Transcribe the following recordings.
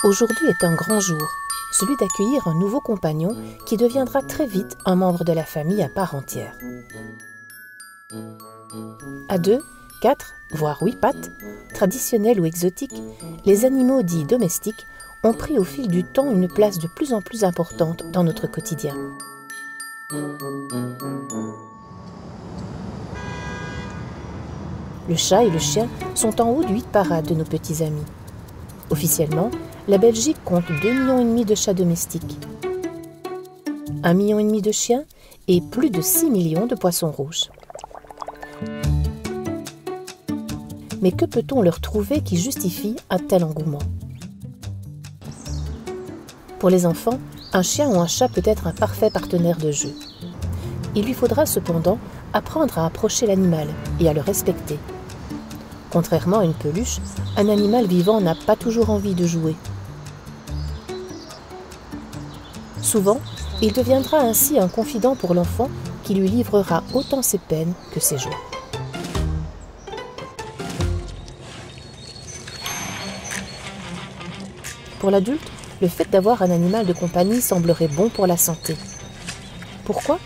Aujourd'hui est un grand jour, celui d'accueillir un nouveau compagnon qui deviendra très vite un membre de la famille à part entière. À 2, 4, voire 8 pattes, traditionnels ou exotiques, les animaux dits domestiques ont pris au fil du temps une place de plus en plus importante dans notre quotidien. Le chat et le chien sont en haut du hit parade de nos petits amis. Officiellement, la Belgique compte 2,5 millions de chats domestiques, 1,5 million de chiens et plus de 6 millions de poissons rouges. Mais que peut-on leur trouver qui justifie un tel engouement? Pour les enfants, un chien ou un chat peut être un parfait partenaire de jeu. Il lui faudra cependant apprendre à approcher l'animal et à le respecter. Contrairement à une peluche, un animal vivant n'a pas toujours envie de jouer. Souvent, il deviendra ainsi un confident pour l'enfant qui lui livrera autant ses peines que ses joies. Pour l'adulte, le fait d'avoir un animal de compagnie semblerait bon pour la santé. Pourquoi?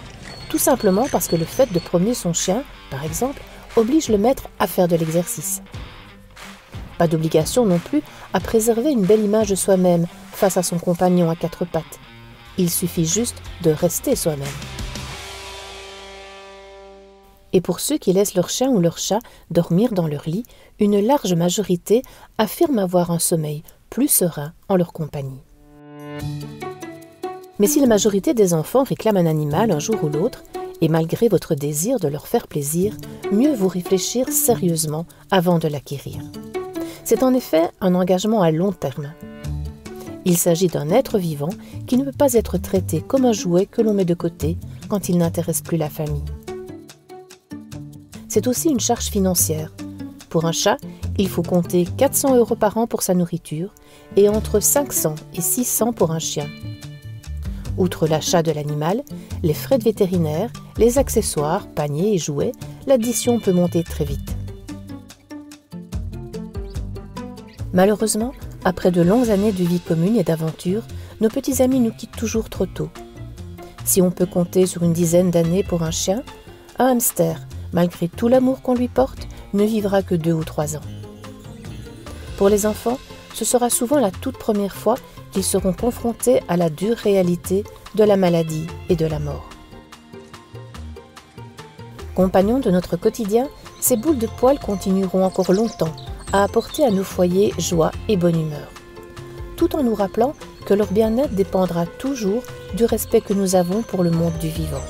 Tout simplement parce que le fait de promener son chien, par exemple, oblige le maître à faire de l'exercice. Pas d'obligation non plus à préserver une belle image de soi-même face à son compagnon à 4 pattes. Il suffit juste de rester soi-même. Et pour ceux qui laissent leur chien ou leur chat dormir dans leur lit, une large majorité affirme avoir un sommeil plus serein en leur compagnie. Mais si la majorité des enfants réclament un animal un jour ou l'autre, et malgré votre désir de leur faire plaisir, mieux vaut réfléchir sérieusement avant de l'acquérir. C'est en effet un engagement à long terme. Il s'agit d'un être vivant qui ne peut pas être traité comme un jouet que l'on met de côté quand il n'intéresse plus la famille. C'est aussi une charge financière. Pour un chat, il faut compter 400 € par an pour sa nourriture et entre 500 et 600 pour un chien. Outre l'achat de l'animal, les frais de vétérinaire, les accessoires, paniers et jouets, l'addition peut monter très vite. Malheureusement, après de longues années de vie commune et d'aventure, nos petits amis nous quittent toujours trop tôt. Si on peut compter sur une dizaine d'années pour un chien, un hamster, malgré tout l'amour qu'on lui porte, ne vivra que 2 ou 3 ans. Pour les enfants, ce sera souvent la toute première fois qu'ils seront confrontés à la dure réalité de la maladie et de la mort. Compagnons de notre quotidien, ces boules de poils continueront encore longtemps à apporter à nos foyers joie et bonne humeur, tout en nous rappelant que leur bien-être dépendra toujours du respect que nous avons pour le monde du vivant.